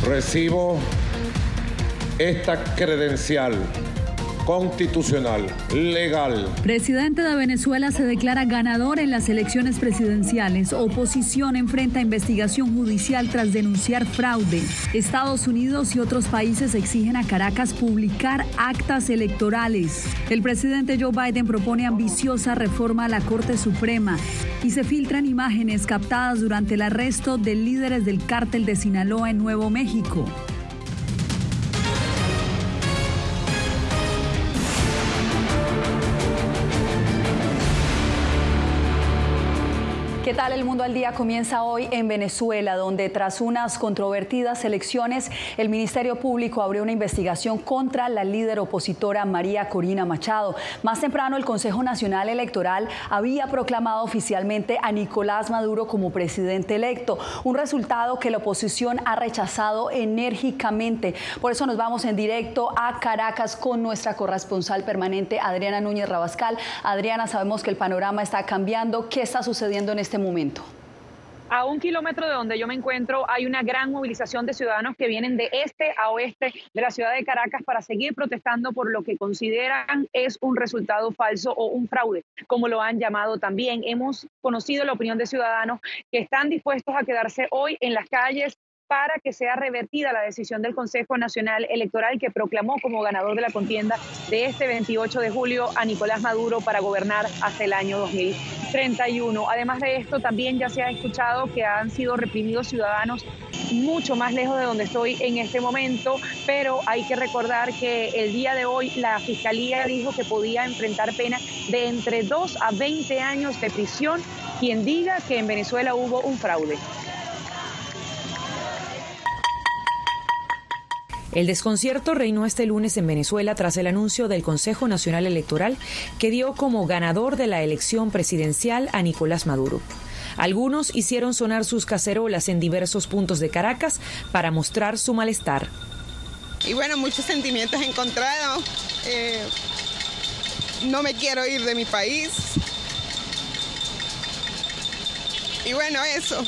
Recibo esta credencial constitucional, legal. Presidente de Venezuela se declara ganador en las elecciones presidenciales. Oposición enfrenta investigación judicial tras denunciar fraude. Estados Unidos y otros países exigen a Caracas publicar actas electorales. El presidente Joe Biden propone ambiciosa reforma a la Corte Suprema y se filtran imágenes captadas durante el arresto de líderes del cártel de Sinaloa en Nuevo México. ¿Qué tal? El Mundo al Día comienza hoy en Venezuela, donde tras unas controvertidas elecciones, el Ministerio Público abrió una investigación contra la líder opositora María Corina Machado. Más temprano, el Consejo Nacional Electoral había proclamado oficialmente a Nicolás Maduro como presidente electo, un resultado que la oposición ha rechazado enérgicamente. Por eso nos vamos en directo a Caracas con nuestra corresponsal permanente, Adriana Núñez Rabascal. Adriana, sabemos que el panorama está cambiando. ¿Qué está sucediendo en este momento? A 1 kilómetro de donde yo me encuentro hay una gran movilización de ciudadanos que vienen de este a oeste de la ciudad de Caracas para seguir protestando por lo que consideran es un resultado falso o un fraude, como lo han llamado también. Hemos conocido la opinión de ciudadanos que están dispuestos a quedarse hoy en las calles para que sea revertida la decisión del Consejo Nacional Electoral que proclamó como ganador de la contienda de este 28 de julio a Nicolás Maduro para gobernar hasta el año 2031. Además de esto, también ya se ha escuchado que han sido reprimidos ciudadanos mucho más lejos de donde estoy en este momento, pero hay que recordar que el día de hoy la Fiscalía dijo que podía enfrentar pena de entre 2 a 20 años de prisión quien diga que en Venezuela hubo un fraude. El desconcierto reinó este lunes en Venezuela tras el anuncio del Consejo Nacional Electoral que dio como ganador de la elección presidencial a Nicolás Maduro. Algunos hicieron sonar sus cacerolas en diversos puntos de Caracas para mostrar su malestar. Y bueno, muchos sentimientos encontrados. No me quiero ir de mi país. Y bueno, eso.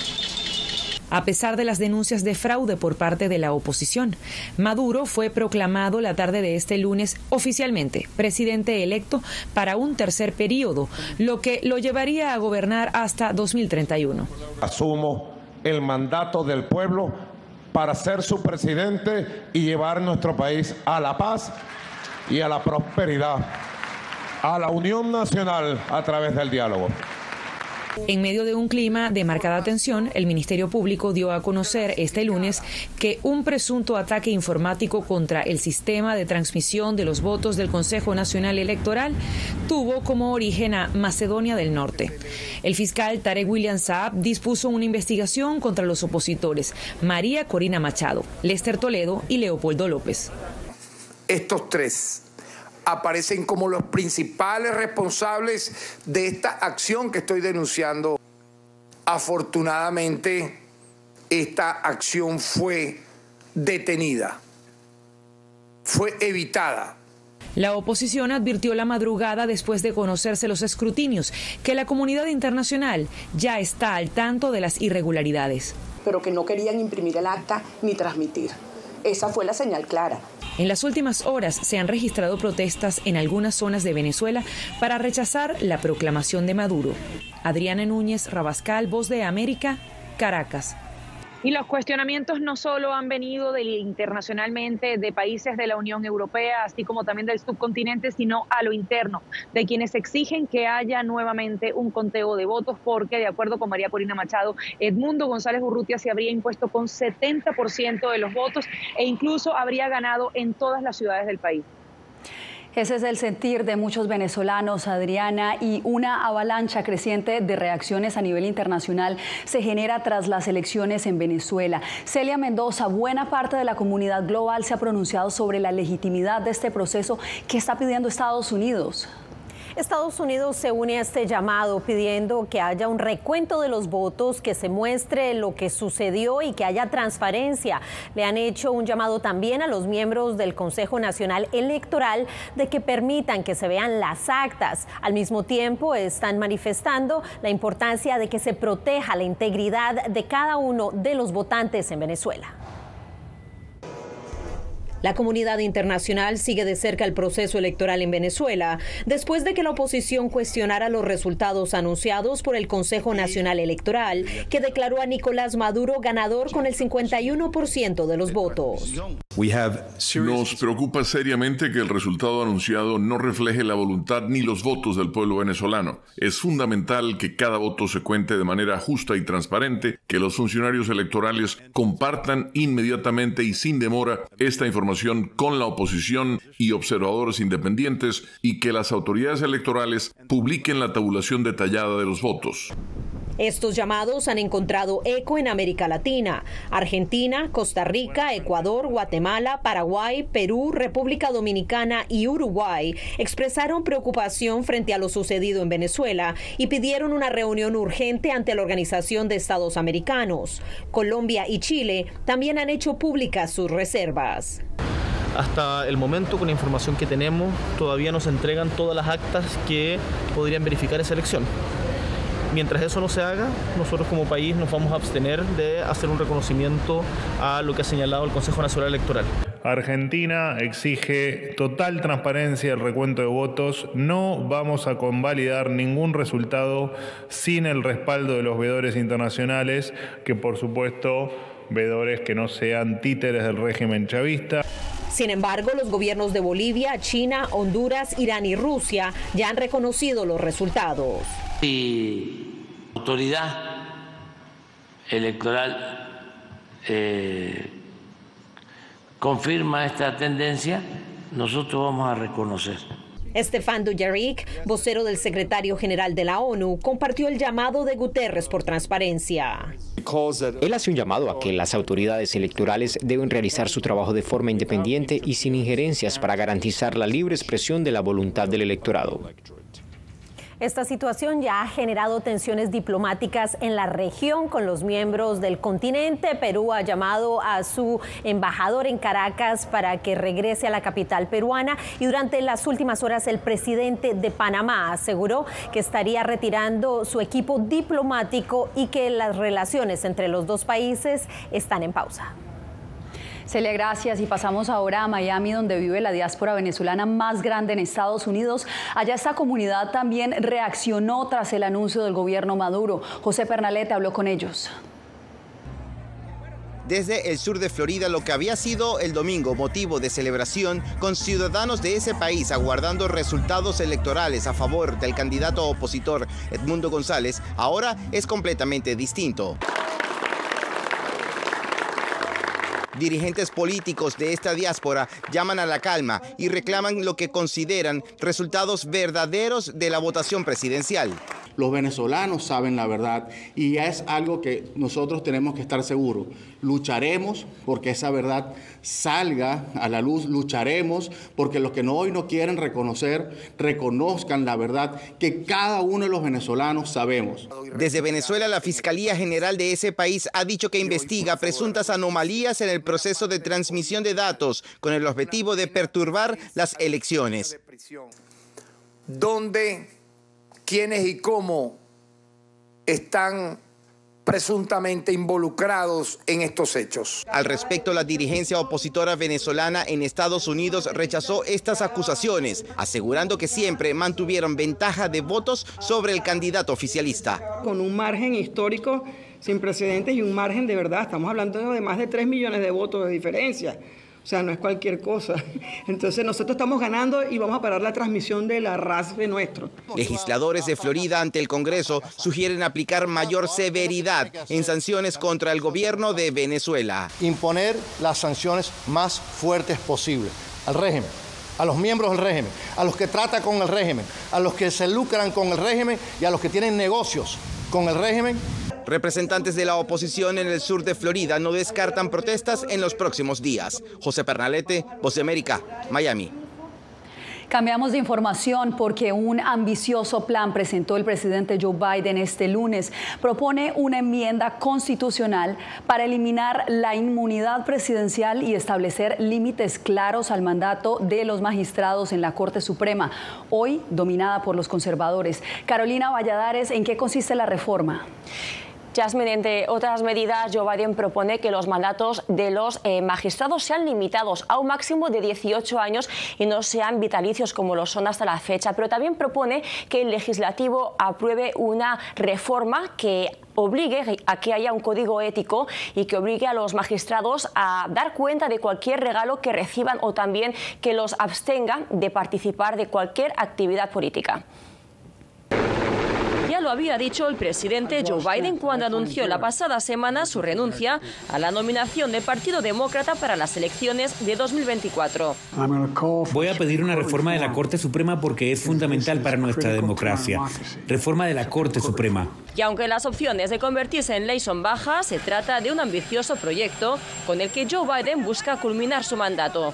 A pesar de las denuncias de fraude por parte de la oposición, Maduro fue proclamado la tarde de este lunes oficialmente presidente electo para un tercer periodo, lo que lo llevaría a gobernar hasta 2031. Asumo el mandato del pueblo para ser su presidente y llevar nuestro país a la paz y a la prosperidad, a la unión nacional a través del diálogo. En medio de un clima de marcada tensión, el Ministerio Público dio a conocer este lunes que un presunto ataque informático contra el sistema de transmisión de los votos del Consejo Nacional Electoral tuvo como origen a Macedonia del Norte. El fiscal Tarek William Saab dispuso una investigación contra los opositores María Corina Machado, Lester Toledo y Leopoldo López. Estos tres aparecen como los principales responsables de esta acción que estoy denunciando. Afortunadamente, esta acción fue detenida, fue evitada. La oposición advirtió la madrugada después de conocerse los escrutinios que la comunidad internacional ya está al tanto de las irregularidades. Pero que no querían imprimir el acta ni transmitir. Esa fue la señal clara. En las últimas horas se han registrado protestas en algunas zonas de Venezuela para rechazar la proclamación de Maduro. Adriana Núñez Rabascal, Voz de América, Caracas. Y los cuestionamientos no solo han venido internacionalmente de países de la Unión Europea, así como también del subcontinente, sino a lo interno, de quienes exigen que haya nuevamente un conteo de votos, porque de acuerdo con María Corina Machado, Edmundo González Urrutia se habría impuesto con 70% de los votos e incluso habría ganado en todas las ciudades del país. Ese es el sentir de muchos venezolanos, Adriana, y una avalancha creciente de reacciones a nivel internacional se genera tras las elecciones en Venezuela. Celia Mendoza, buena parte de la comunidad global se ha pronunciado sobre la legitimidad de este proceso que está pidiendo Estados Unidos. Estados Unidos se une a este llamado pidiendo que haya un recuento de los votos, que se muestre lo que sucedió y que haya transparencia. Le han hecho un llamado también a los miembros del Consejo Nacional Electoral de que permitan que se vean las actas. Al mismo tiempo están manifestando la importancia de que se proteja la integridad de cada uno de los votantes en Venezuela. La comunidad internacional sigue de cerca el proceso electoral en Venezuela, después de que la oposición cuestionara los resultados anunciados por el Consejo Nacional Electoral, que declaró a Nicolás Maduro ganador con el 51% de los votos. Nos preocupa seriamente que el resultado anunciado no refleje la voluntad ni los votos del pueblo venezolano. Es fundamental que cada voto se cuente de manera justa y transparente, que los funcionarios electorales compartan inmediatamente y sin demora esta información con la oposición y observadores independientes y que las autoridades electorales publiquen la tabulación detallada de los votos. Estos llamados han encontrado eco en América Latina. Argentina, Costa Rica, Ecuador, Guatemala, Paraguay, Perú, República Dominicana y Uruguay expresaron preocupación frente a lo sucedido en Venezuela y pidieron una reunión urgente ante la Organización de Estados Americanos. Colombia y Chile también han hecho públicas sus reservas. Hasta el momento, con la información que tenemos, todavía no se entregan todas las actas que podrían verificar esa elección. Mientras eso no se haga, nosotros como país nos vamos a abstener de hacer un reconocimiento a lo que ha señalado el Consejo Nacional Electoral. Argentina exige total transparencia del recuento de votos. No vamos a convalidar ningún resultado sin el respaldo de los veedores internacionales, que por supuesto, veedores que no sean títeres del régimen chavista. Sin embargo, los gobiernos de Bolivia, China, Honduras, Irán y Rusia ya han reconocido los resultados. Si la autoridad electoral confirma esta tendencia, nosotros vamos a reconocer. Stefan Dujarric, vocero del secretario general de la ONU, compartió el llamado de Guterres por transparencia. Él hace un llamado a que las autoridades electorales deben realizar su trabajo de forma independiente y sin injerencias para garantizar la libre expresión de la voluntad del electorado. Esta situación ya ha generado tensiones diplomáticas en la región con los miembros del continente. Perú ha llamado a su embajador en Caracas para que regrese a la capital peruana y durante las últimas horas el presidente de Panamá aseguró que estaría retirando su equipo diplomático y que las relaciones entre los dos países están en pausa. Celia, gracias. Y pasamos ahora a Miami, donde vive la diáspora venezolana más grande en Estados Unidos. Allá esta comunidad también reaccionó tras el anuncio del gobierno Maduro. José Pernalete habló con ellos. Desde el sur de Florida, lo que había sido el domingo motivo de celebración, con ciudadanos de ese país aguardando resultados electorales a favor del candidato opositor Edmundo González, ahora es completamente distinto. Dirigentes políticos de esta diáspora llaman a la calma y reclaman lo que consideran resultados verdaderos de la votación presidencial. Los venezolanos saben la verdad y es algo que nosotros tenemos que estar seguros. Lucharemos porque esa verdad salga a la luz, lucharemos porque los que hoy no quieren reconocer, reconozcan la verdad que cada uno de los venezolanos sabemos. Desde Venezuela, la Fiscalía General de ese país ha dicho que investiga presuntas anomalías en el proceso de transmisión de datos con el objetivo de perturbar las elecciones. ¿Dónde, quiénes y cómo están presuntamente involucrados en estos hechos? Al respecto, la dirigencia opositora venezolana en Estados Unidos rechazó estas acusaciones, asegurando que siempre mantuvieron ventaja de votos sobre el candidato oficialista. Con un margen histórico sin precedentes y un margen de verdad, estamos hablando de más de 3 millones de votos de diferencia. O sea, no es cualquier cosa. Entonces nosotros estamos ganando y vamos a parar la transmisión del arrastre nuestro. Legisladores de Florida ante el Congreso sugieren aplicar mayor severidad en sanciones contra el gobierno de Venezuela. Imponer las sanciones más fuertes posibles al régimen, a los miembros del régimen, a los que tratan con el régimen, a los que se lucran con el régimen y a los que tienen negocios con el régimen. Representantes de la oposición en el sur de Florida no descartan protestas en los próximos días. José Pernalete, Voz de América, Miami. Cambiamos de información porque un ambicioso plan presentó el presidente Joe Biden este lunes. Propone una enmienda constitucional para eliminar la inmunidad presidencial y establecer límites claros al mandato de los magistrados en la Corte Suprema, hoy dominada por los conservadores. Carolina Valladares, ¿en qué consiste la reforma? Jasmine, entre otras medidas, Joe Biden propone que los mandatos de los magistrados sean limitados a un máximo de 18 años y no sean vitalicios como lo son hasta la fecha, pero también propone que el legislativo apruebe una reforma que obligue a que haya un código ético y que obligue a los magistrados a dar cuenta de cualquier regalo que reciban o también que los abstenga de participar de cualquier actividad política. Ya lo había dicho el presidente Joe Biden cuando anunció la pasada semana su renuncia a la nominación del Partido Demócrata para las elecciones de 2024. Voy a pedir una reforma de la Corte Suprema porque es fundamental para nuestra democracia. Reforma de la Corte Suprema. Y aunque las opciones de convertirse en ley son bajas, se trata de un ambicioso proyecto con el que Joe Biden busca culminar su mandato.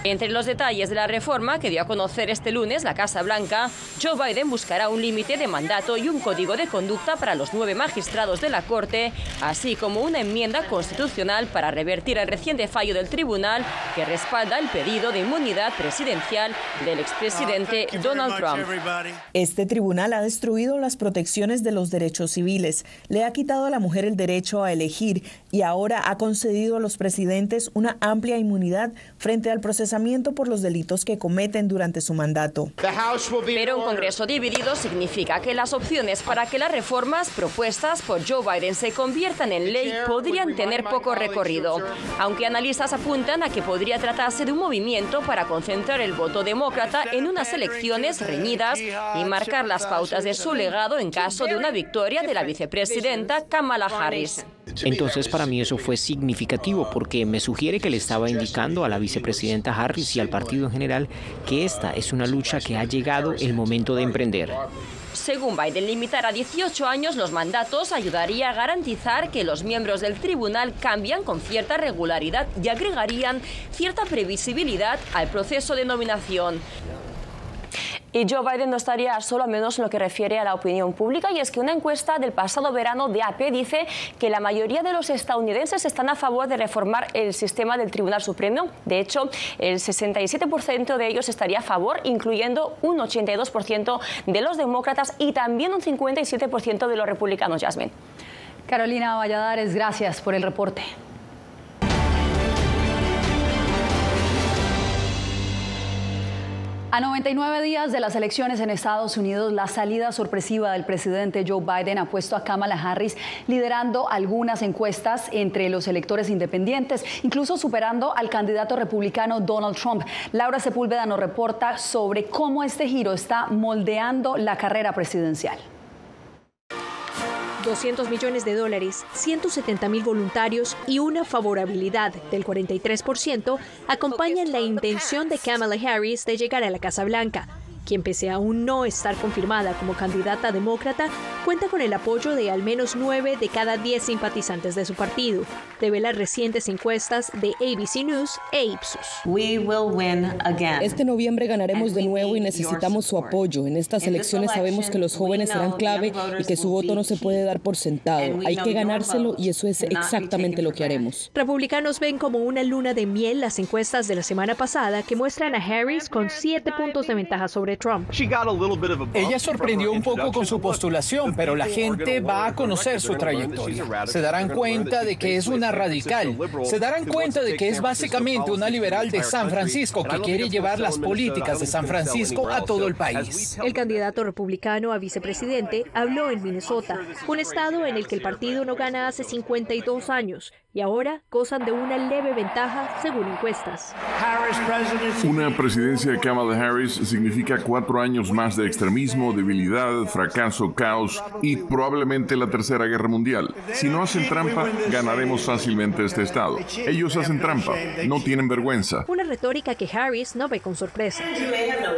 Entre los detalles de la reforma que dio a conocer este lunes la Casa Blanca, Joe Biden buscará un límite de mandato y un código de conducta para los 9 magistrados de la Corte, así como una enmienda constitucional para revertir el reciente fallo del tribunal que respalda el pedido de inmunidad presidencial del expresidente Donald Trump. Este tribunal ha destruido las protecciones de los derechos civiles, le ha quitado a la mujer el derecho a elegir y ahora ha concedido a los presidentes una amplia inmunidad frente al procesamiento por los delitos que cometen durante su mandato. Pero un Congreso dividido significa que las opciones para que las reformas propuestas por Joe Biden se conviertan en ley podrían tener poco recorrido, aunque analistas apuntan a que podría tratarse de un movimiento para concentrar el voto demócrata en unas elecciones reñidas y marcar las pautas de su legado en caso de una victoria de la vicepresidenta Kamala Harris. Entonces, para mí eso fue significativo porque me sugiere que le estaba indicando a la vicepresidenta Harris y al partido en general que esta es una lucha que ha llegado el momento de emprender. Según Biden, limitar a 18 años los mandatos ayudaría a garantizar que los miembros del tribunal cambian con cierta regularidad y agregarían cierta previsibilidad al proceso de nominación. Y Joe Biden no estaría solo, al menos en lo que refiere a la opinión pública, y es que una encuesta del pasado verano de AP dice que la mayoría de los estadounidenses están a favor de reformar el sistema del Tribunal Supremo. De hecho, el 67% de ellos estaría a favor, incluyendo un 82% de los demócratas y también un 57% de los republicanos. Jasmine. Carolina Valladares, gracias por el reporte. A 99 días de las elecciones en Estados Unidos, la salida sorpresiva del presidente Joe Biden ha puesto a Kamala Harris liderando algunas encuestas entre los electores independientes, incluso superando al candidato republicano Donald Trump. Laura Sepúlveda nos reporta sobre cómo este giro está moldeando la carrera presidencial. $200 millones, 170,000 voluntarios y una favorabilidad del 43% acompañan la intención de Kamala Harris de llegar a la Casa Blanca, quien, pese a aún no estar confirmada como candidata demócrata, cuenta con el apoyo de al menos 9 de cada 10 simpatizantes de su partido, revelan recientes encuestas de ABC News e Ipsos. Este noviembre ganaremos de nuevo y necesitamos su apoyo. En estas elecciones sabemos que los jóvenes serán clave y que su voto no se puede dar por sentado. Hay que ganárselo y eso es exactamente lo que haremos. Republicanos ven como una luna de miel las encuestas de la semana pasada que muestran a Harris con 7 puntos de ventaja sobre Trump. Ella sorprendió un poco con su postulación, pero la gente va a conocer su trayectoria. Se darán cuenta de que es una radical. Se darán cuenta de que es básicamente una liberal de San Francisco que quiere llevar las políticas de San Francisco a todo el país. El candidato republicano a vicepresidente habló en Minnesota, un estado en el que el partido no gana hace 52 años y ahora gozan de una leve ventaja según encuestas. Una presidencia de Kamala Harris significa 4 años más de extremismo, debilidad, fracaso, caos y probablemente la Tercera Guerra Mundial. Si no hacen trampa, ganaremos fácilmente este estado. Ellos hacen trampa, no tienen vergüenza. Una retórica que Harris no ve con sorpresa.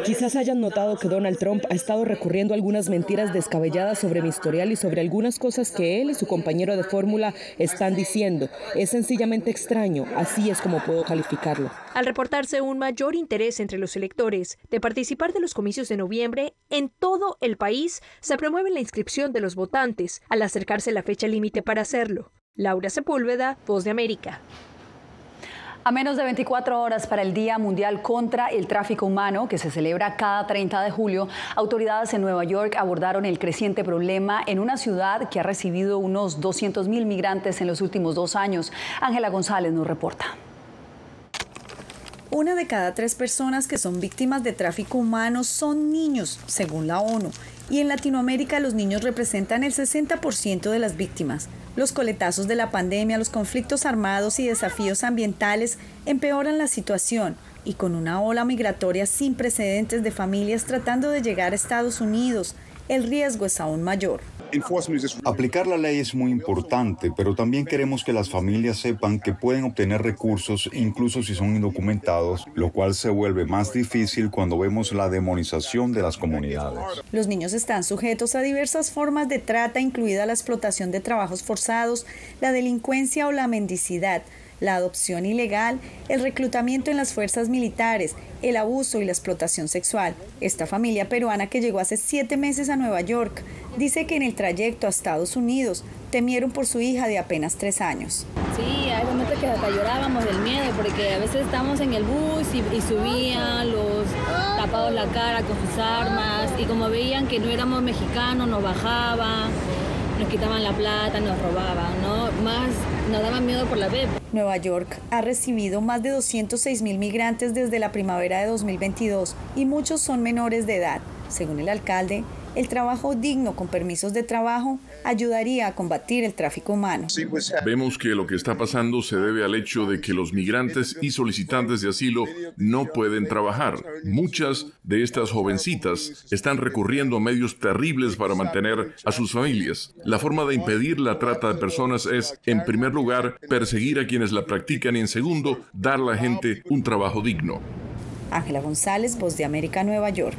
Quizás hayan notado que Donald Trump ha estado recurriendo a algunas mentiras descabelladas sobre mi historial y sobre algunas cosas que él y su compañero de fórmula están diciendo. Es sencillamente extraño, así es como puedo calificarlo. Al reportarse un mayor interés entre los electores de participar de los comicios de noviembre, en todo el país se promueve la inscripción de los votantes al acercarse la fecha límite para hacerlo. Laura Sepúlveda, Voz de América. A menos de 24 horas para el Día Mundial contra el Tráfico Humano, que se celebra cada 30 de julio, autoridades en Nueva York abordaron el creciente problema en una ciudad que ha recibido unos 200.000 migrantes en los últimos 2 años. Ángela González nos reporta. 1 de cada 3 personas que son víctimas de tráfico humano son niños, según la ONU. Y en Latinoamérica los niños representan el 60% de las víctimas. Los coletazos de la pandemia, los conflictos armados y desafíos ambientales empeoran la situación. Y con una ola migratoria sin precedentes de familias tratando de llegar a Estados Unidos, el riesgo es aún mayor. Aplicar la ley es muy importante, pero también queremos que las familias sepan que pueden obtener recursos incluso si son indocumentados, lo cual se vuelve más difícil cuando vemos la demonización de las comunidades. Los niños están sujetos a diversas formas de trata, incluida la explotación de trabajos forzados, la delincuencia o la mendicidad, la adopción ilegal, el reclutamiento en las fuerzas militares, el abuso y la explotación sexual. Esta familia peruana que llegó hace 7 meses a Nueva York dice que en el trayecto a Estados Unidos temieron por su hija de apenas 3 años. Sí, hay momentos que hasta llorábamos del miedo porque a veces estamos en el bus y subían los tapados la cara con sus armas y como veían que no éramos mexicanos nos bajaban, nos quitaban la plata, nos robaban, ¿no? Más nos daban miedo por la bebé. Nueva York ha recibido más de 206.000 migrantes desde la primavera de 2022 y muchos son menores de edad. Según el alcalde, el trabajo digno con permisos de trabajo ayudaría a combatir el tráfico humano. Vemos que lo que está pasando se debe al hecho de que los migrantes y solicitantes de asilo no pueden trabajar. Muchas de estas jovencitas están recurriendo a medios terribles para mantener a sus familias. La forma de impedir la trata de personas es, en primer lugar, perseguir a quienes la practican y, en segundo, dar a la gente un trabajo digno. Ángela González, Voz de América, Nueva York.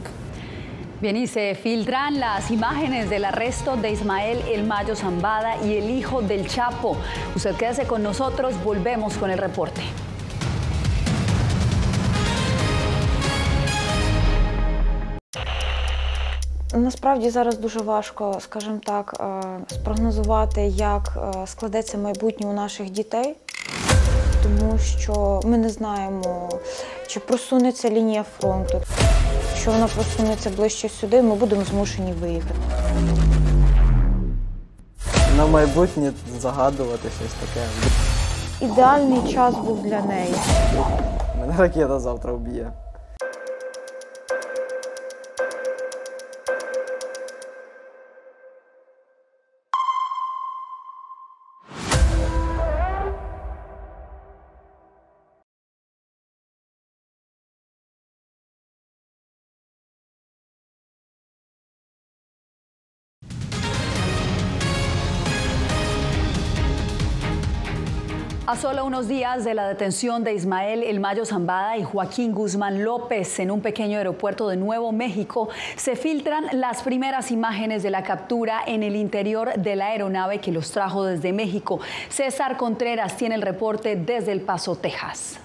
Bien, y se filtran las imágenes del arresto de Ismael El Mayo Zambada y el hijo del Chapo. Usted quédese con nosotros, volvemos con el reporte. Насправді зараз дуже важко, скажімо так, спрогнозувати, як складеться майбутнє у наших дітей, тому що ми не знаємо, чи просунеться лінія фронту. Якщо вона просунеться ближче сюди, ми будемо змушені виїхати. На майбутнє загадувати щось таке. Ідеальний час був для неї. Мене ракета завтра вб'є. A solo unos días de la detención de Ismael El Mayo Zambada y Joaquín Guzmán López en un pequeño aeropuerto de Nuevo México, se filtran las primeras imágenes de la captura en el interior de la aeronave que los trajo desde México. César Contreras tiene el reporte desde El Paso, Texas.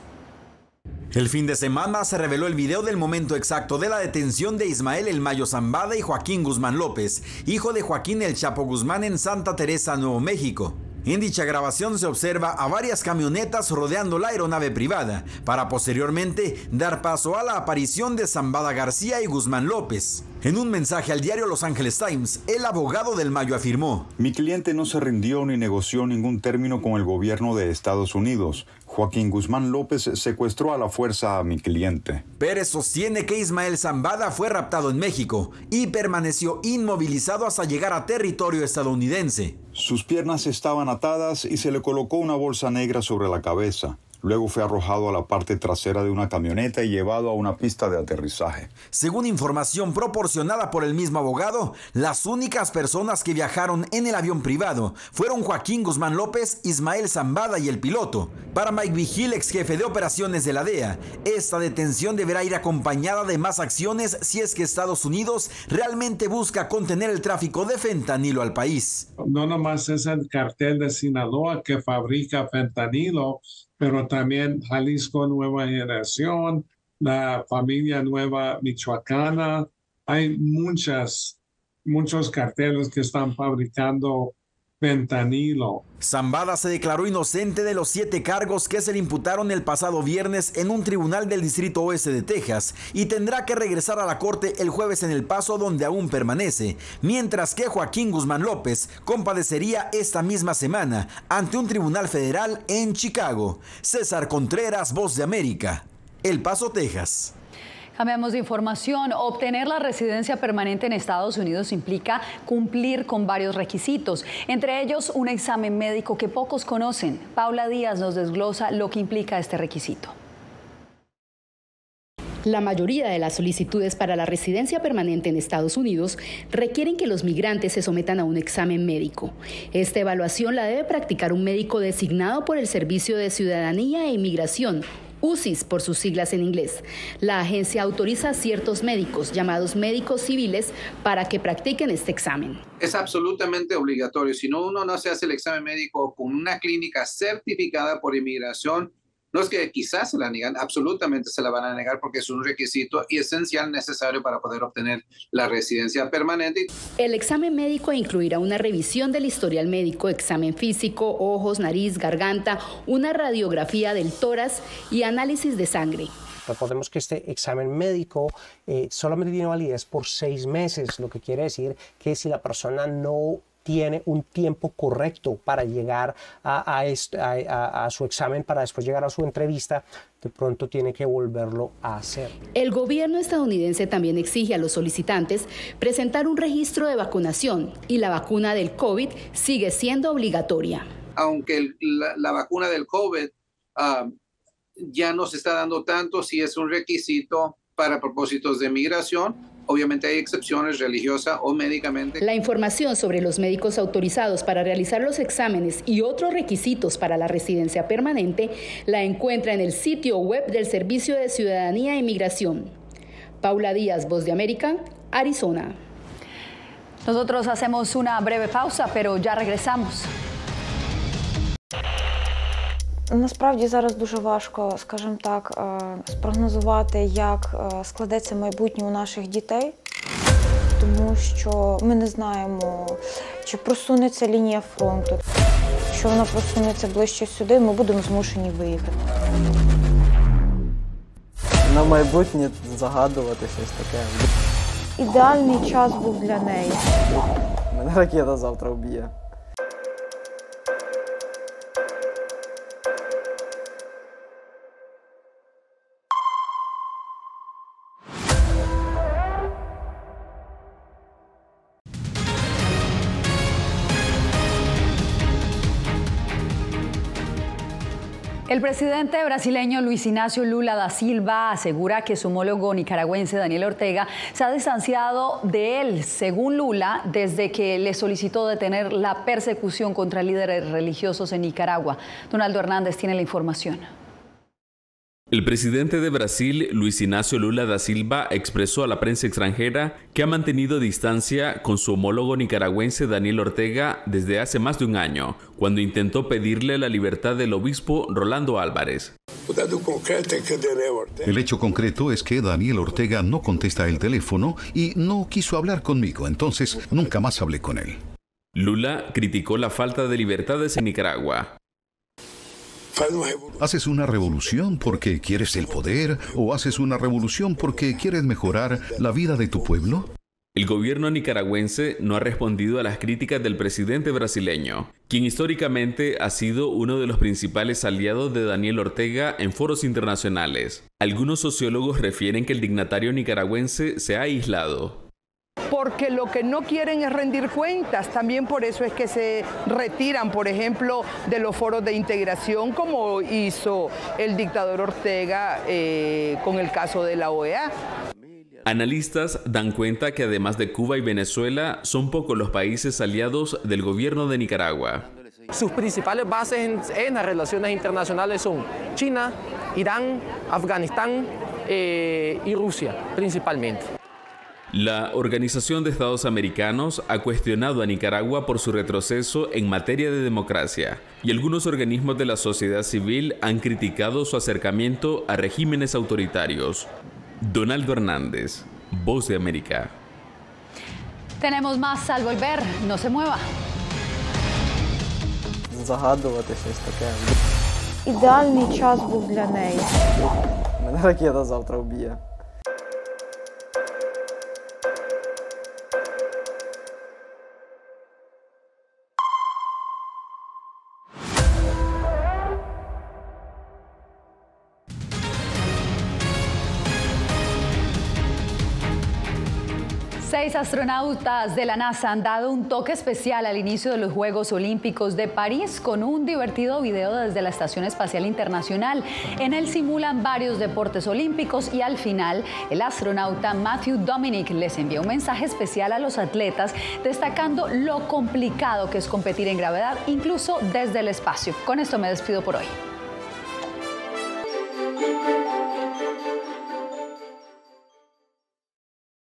El fin de semana se reveló el video del momento exacto de la detención de Ismael El Mayo Zambada y Joaquín Guzmán López, hijo de Joaquín El Chapo Guzmán, en Santa Teresa, Nuevo México. En dicha grabación se observa a varias camionetas rodeando la aeronave privada, para posteriormente dar paso a la aparición de Zambada García y Guzmán López. En un mensaje al diario Los Angeles Times, el abogado del Mayo afirmó: Mi cliente no se rindió ni negoció ningún término con el gobierno de Estados Unidos. Joaquín Guzmán López secuestró a la fuerza a mi cliente. Pérez sostiene que Ismael Zambada fue raptado en México y permaneció inmovilizado hasta llegar a territorio estadounidense. Sus piernas estaban atadas y se le colocó una bolsa negra sobre la cabeza. Luego fue arrojado a la parte trasera de una camioneta y llevado a una pista de aterrizaje. Según información proporcionada por el mismo abogado, las únicas personas que viajaron en el avión privado fueron Joaquín Guzmán López, Ismael Zambada y el piloto. Para Mike Vigil, ex jefe de operaciones de la DEA, esta detención deberá ir acompañada de más acciones si es que Estados Unidos realmente busca contener el tráfico de fentanilo al país. No nomás es el cartel de Sinaloa que fabrica fentanilo, pero también Jalisco Nueva Generación, la familia Nueva Michoacana. Hay muchos carteles que están fabricando fentanilo. Zambada se declaró inocente de los 7 cargos que se le imputaron el pasado viernes en un tribunal del Distrito Oeste de Texas y tendrá que regresar a la corte el jueves en El Paso, donde aún permanece, mientras que Joaquín Guzmán López comparecería esta misma semana ante un tribunal federal en Chicago. César Contreras, Voz de América, El Paso, Texas. Cambiamos de información. Obtener la residencia permanente en Estados Unidos implica cumplir con varios requisitos, entre ellos un examen médico que pocos conocen. Paula Díaz nos desglosa lo que implica este requisito. La mayoría de las solicitudes para la residencia permanente en Estados Unidos requieren que los migrantes se sometan a un examen médico. Esta evaluación la debe practicar un médico designado por el Servicio de Ciudadanía e Inmigración, UCIS por sus siglas en inglés. La agencia autoriza a ciertos médicos, llamados médicos civiles, para que practiquen este examen. Es absolutamente obligatorio. Si no, uno no se hace el examen médico con una clínica certificada por inmigración, no es que quizás se la niegan, absolutamente se la van a negar porque es un requisito y esencial necesario para poder obtener la residencia permanente. El examen médico incluirá una revisión del historial médico, examen físico, ojos, nariz, garganta, una radiografía del tórax y análisis de sangre. Recordemos que este examen médico solamente tiene validez por 6 meses, lo que quiere decir que si la persona no tiene un tiempo correcto para llegar a su examen, para después llegar a su entrevista, de pronto tiene que volverlo a hacer. El gobierno estadounidense también exige a los solicitantes presentar un registro de vacunación y la vacuna del COVID sigue siendo obligatoria. Aunque la vacuna del COVID ya no se está dando tanto, si es un requisito para propósitos de migración. Obviamente hay excepciones religiosas o médicamente. La información sobre los médicos autorizados para realizar los exámenes y otros requisitos para la residencia permanente la encuentra en el sitio web del Servicio de Ciudadanía e Inmigración. Paula Díaz, Voz de América, Arizona. Nosotros hacemos una breve pausa, pero ya regresamos. Насправді зараз дуже важко, скажімо так, спрогнозувати, як складеться майбутнє у наших дітей, тому що ми не знаємо, чи просунеться лінія фронту. Якщо вона просунеться ближче сюди, ми будемо змушені виїхати. На майбутнє загадувати щось таке. Ідеальний час був для неї. Мене ракета завтра вб'є. El presidente brasileño Luis Inácio Lula da Silva asegura que su homólogo nicaragüense Daniel Ortega se ha distanciado de él, según Lula, desde que le solicitó detener la persecución contra líderes religiosos en Nicaragua. Donaldo Hernández tiene la información. El presidente de Brasil, Luis Inácio Lula da Silva, expresó a la prensa extranjera que ha mantenido distancia con su homólogo nicaragüense Daniel Ortega desde hace más de un año, cuando intentó pedirle la libertad del obispo Rolando Álvarez. El hecho concreto es que Daniel Ortega no contesta el teléfono y no quiso hablar conmigo, entonces nunca más hablé con él. Lula criticó la falta de libertades en Nicaragua. ¿Haces una revolución porque quieres el poder o haces una revolución porque quieres mejorar la vida de tu pueblo? El gobierno nicaragüense no ha respondido a las críticas del presidente brasileño, quien históricamente ha sido uno de los principales aliados de Daniel Ortega en foros internacionales. Algunos sociólogos refieren que el dignatario nicaragüense se ha aislado. Porque lo que no quieren es rendir cuentas, también por eso es que se retiran, por ejemplo, de los foros de integración, como hizo el dictador Ortega con el caso de la OEA. Analistas dan cuenta que además de Cuba y Venezuela, son pocos los países aliados del gobierno de Nicaragua. Sus principales bases en las relaciones internacionales son China, Irán, Afganistán y Rusia, principalmente. La Organización de Estados Americanos ha cuestionado a Nicaragua por su retroceso en materia de democracia, y algunos organismos de la sociedad civil han criticado su acercamiento a regímenes autoritarios. Donaldo Hernández, Voz de América. Tenemos más al volver, no se mueva. загадувати щось таке. Ідеальний час був для неї. Мене ракета завтра вб'є. Seis astronautas de la NASA han dado un toque especial al inicio de los Juegos Olímpicos de París con un divertido video desde la Estación Espacial Internacional. En él simulan varios deportes olímpicos y al final el astronauta Matthew Dominic les envía un mensaje especial a los atletas destacando lo complicado que es competir en gravedad, incluso desde el espacio. Con esto me despido por hoy.